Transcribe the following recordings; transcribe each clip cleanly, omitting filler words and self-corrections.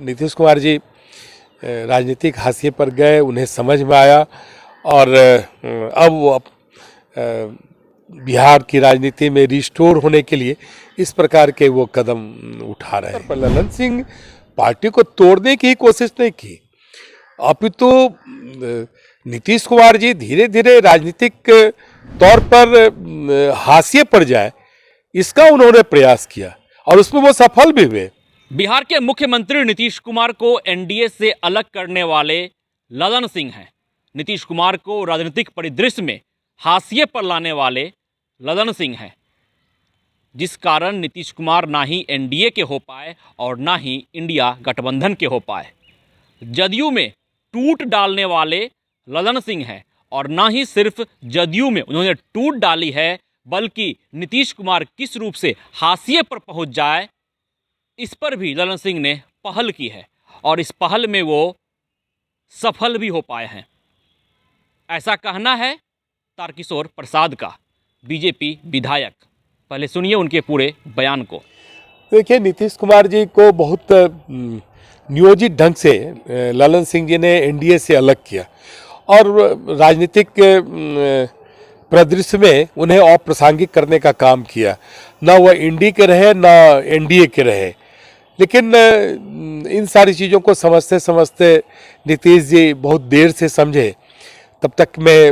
नीतीश कुमार जी राजनीतिक हाशिए पर गए, उन्हें समझ में आया और अब वो बिहार की राजनीति में रिस्टोर होने के लिए इस प्रकार के वो कदम उठा रहे हैं। पर ललन सिंह पार्टी को तोड़ने की कोशिश नहीं की, अपितु नीतीश कुमार जी धीरे धीरे राजनीतिक तौर पर हाशिए पर जाए, इसका उन्होंने प्रयास किया और उसमें वो सफल भी हुए। बिहार के मुख्यमंत्री नीतीश कुमार को एनडीए से अलग करने वाले ललन सिंह हैं। नीतीश कुमार को राजनीतिक परिदृश्य में हाशिए पर लाने वाले ललन सिंह हैं, जिस कारण नीतीश कुमार ना ही एनडीए के हो पाए और ना ही इंडिया गठबंधन के हो पाए। जदयू में टूट डालने वाले ललन सिंह हैं और ना ही सिर्फ जदयू में उन्होंने टूट डाली है, बल्कि नीतीश कुमार किस रूप से हाशिए पर पहुंच जाए, इस पर भी ललन सिंह ने पहल की है और इस पहल में वो सफल भी हो पाए हैं। ऐसा कहना है तारकिशोर प्रसाद का, बीजेपी विधायक। पहले सुनिए उनके पूरे बयान को। देखिए, नीतीश कुमार जी को बहुत नियोजित ढंग से ललन सिंह जी ने एनडीए से अलग किया और राजनीतिक परिदृश्य में उन्हें अप्रासंगिक करने का काम किया। ना वह इंडी के रहे ना एनडीए के रहे, लेकिन इन सारी चीज़ों को समझते समझते नीतीश जी बहुत देर से समझे, तब तक में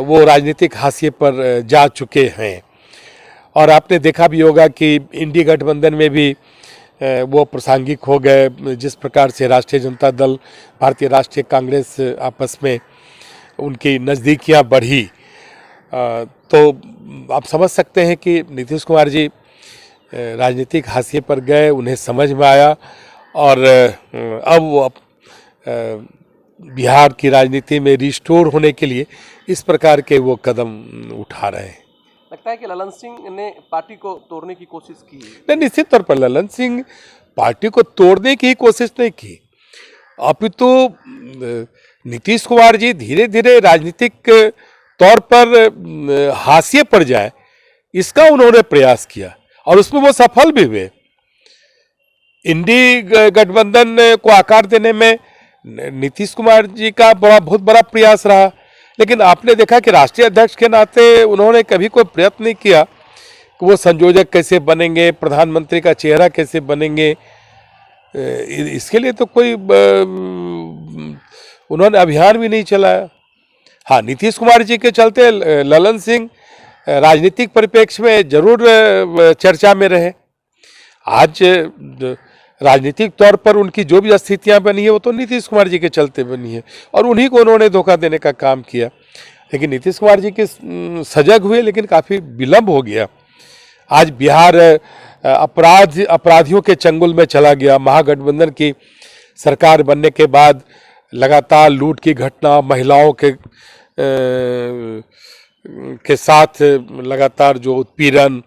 वो राजनीतिक हाशिए पर जा चुके हैं। और आपने देखा भी होगा कि इंडी गठबंधन में भी वो प्रासंगिक हो गए। जिस प्रकार से राष्ट्रीय जनता दल, भारतीय राष्ट्रीय कांग्रेस आपस में उनकी नज़दीकियाँ बढ़ी, तो आप समझ सकते हैं कि नीतीश कुमार जी राजनीतिक हाशिए पर गए, उन्हें समझ में आया और अब वो बिहार की राजनीति में रिस्टोर होने के लिए इस प्रकार के वो कदम उठा रहे हैं। लगता है कि ललन सिंह ने पार्टी को तोड़ने की कोशिश की? नहीं, निश्चित तौर पर ललन सिंह पार्टी को तोड़ने की कोशिश नहीं की, अपितु नीतीश कुमार जी धीरे धीरे राजनीतिक तौर पर हाशिए पर जाए, इसका उन्होंने प्रयास किया और उसमें वो सफल भी हुए। इंडी गठबंधन को आकार देने में नीतीश कुमार जी का बहुत बड़ा प्रयास रहा, लेकिन आपने देखा कि राष्ट्रीय अध्यक्ष के नाते उन्होंने कभी कोई प्रयत्न नहीं किया कि वो संयोजक कैसे बनेंगे, प्रधानमंत्री का चेहरा कैसे बनेंगे। इसके लिए तो कोई उन्होंने अभियान भी नहीं चलाया। हाँ, नीतीश कुमार जी के चलते ललन सिंह राजनीतिक परिप्रेक्ष्य में जरूर चर्चा में रहे। आज राजनीतिक तौर पर उनकी जो भी स्थितियां बनी है वो तो नीतीश कुमार जी के चलते बनी है और उन्हीं को उन्होंने धोखा देने का काम किया। लेकिन नीतीश कुमार जी के सजग हुए, लेकिन काफ़ी विलंब हो गया। आज बिहार अपराधियों के चंगुल में चला गया। महागठबंधन की सरकार बनने के बाद लगातार लूट की घटना, महिलाओं के साथ लगातार जो उत्पीड़न,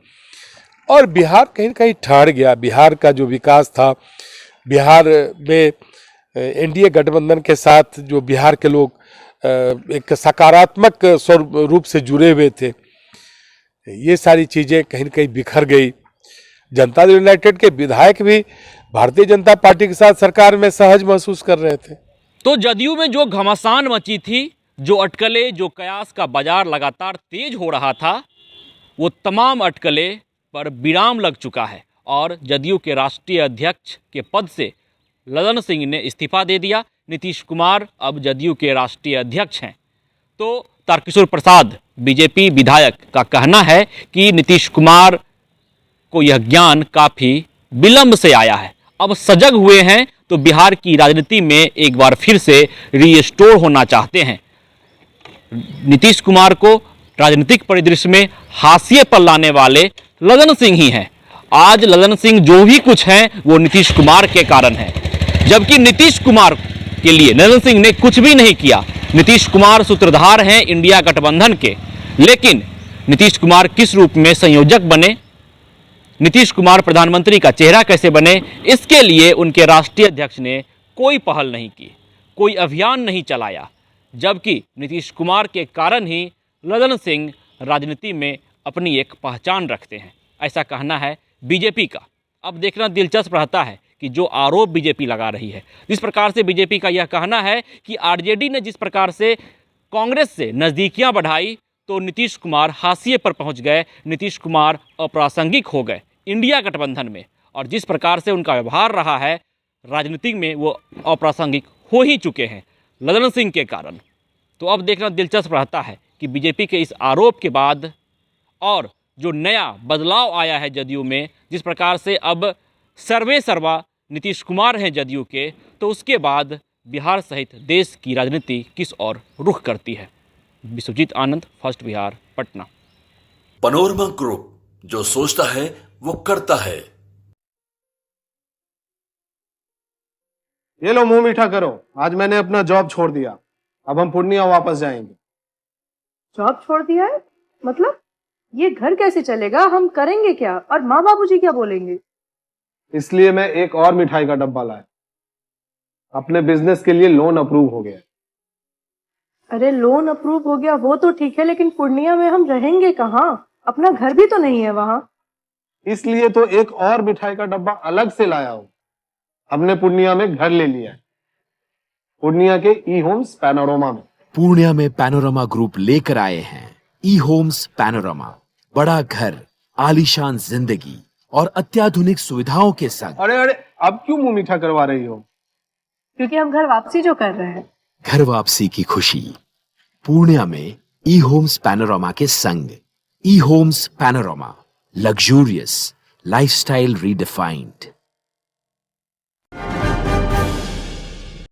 और बिहार कहीं न कहीं ठहर गया। बिहार का जो विकास था, बिहार में एनडीए गठबंधन के साथ जो बिहार के लोग एक सकारात्मक रूप से जुड़े हुए थे, ये सारी चीज़ें कहीं न कहीं बिखर गई। जनता दल यूनाइटेड के विधायक भी भारतीय जनता पार्टी के साथ सरकार में सहज महसूस कर रहे थे। तो जदयू में जो घमासान मची थी, जो अटकलें, जो कयास का बाजार लगातार तेज हो रहा था, वो तमाम अटकलें पर विराम लग चुका है और जदयू के राष्ट्रीय अध्यक्ष के पद से ललन सिंह ने इस्तीफा दे दिया। नीतीश कुमार अब जदयू के राष्ट्रीय अध्यक्ष हैं। तो तारकिशोर प्रसाद, बीजेपी विधायक, का कहना है कि नीतीश कुमार को यह ज्ञान काफ़ी विलंब से आया है। अब सजग हुए हैं तो बिहार की राजनीति में एक बार फिर से रीस्टोर होना चाहते हैं। नीतीश कुमार को राजनीतिक परिदृश्य में हाशिए पर लाने वाले ललन सिंह ही हैं। आज ललन सिंह जो भी कुछ हैं वो नीतीश कुमार के कारण है, जबकि नीतीश कुमार के लिए ललन सिंह ने कुछ भी नहीं किया। नीतीश कुमार सूत्रधार हैं इंडिया गठबंधन के, लेकिन नीतीश कुमार किस रूप में संयोजक बने, नीतीश कुमार प्रधानमंत्री का चेहरा कैसे बने, इसके लिए उनके राष्ट्रीय अध्यक्ष ने कोई पहल नहीं की, कोई अभियान नहीं चलाया, जबकि नीतीश कुमार के कारण ही ललन सिंह राजनीति में अपनी एक पहचान रखते हैं। ऐसा कहना है बीजेपी का। अब देखना दिलचस्प रहता है कि जो आरोप बीजेपी लगा रही है, जिस प्रकार से बीजेपी का यह कहना है कि आरजेडी ने जिस प्रकार से कांग्रेस से नज़दीकियां बढ़ाई तो नीतीश कुमार हाशिए पर पहुंच गए, नीतीश कुमार अप्रासंगिक हो गए इंडिया गठबंधन में, और जिस प्रकार से उनका व्यवहार रहा है राजनीतिक में वो अप्रासंगिक हो ही चुके हैं ललन सिंह के कारण। तो अब देखना दिलचस्प रहता है कि बीजेपी के इस आरोप के बाद और जो नया बदलाव आया है जदयू में, जिस प्रकार से अब सर्वा नीतीश कुमार हैं जदयू के, तो उसके बाद बिहार सहित देश की राजनीति किस ओर रुख करती है। Vishwajeet Anand, first Bihar, Patna. Panorama Group, जो सोचता है वो करता है। ये लो मुंह मीठा करो, आज मैंने अपना जॉब छोड़ दिया, अब हम पूर्णिया वापस जाएंगे। जॉब छोड़ दिया है? मतलब ये घर कैसे चलेगा? हम करेंगे क्या? और माँ बाबूजी क्या बोलेंगे? इसलिए मैं एक और मिठाई का डब्बा लाया, अपने बिजनेस के लिए लोन अप्रूव हो गया। अरे लोन अप्रूव हो गया वो तो ठीक है, लेकिन पूर्णिया में हम रहेंगे कहाँ? अपना घर भी तो नहीं है वहाँ। इसलिए तो एक और मिठाई का डब्बा अलग से लाया हूँ। हमने पूर्णिया में घर ले लिया है, पूर्णिया के ई होम्स पैनोरमा में। पूर्णिया में पैनोरमा ग्रुप लेकर आए हैं ई होम्स पैनोरमा, बड़ा घर, आलीशान जिंदगी और अत्याधुनिक सुविधाओं के संग। अरे अब क्यों मुंह मीठा करवा रही हो? क्योंकि हम घर वापसी जो कर रहे हैं। घर वापसी की खुशी पूर्णिया में ई होम्स पैनोरमा के संग। ई Homes Panorama, luxurious lifestyle redefined.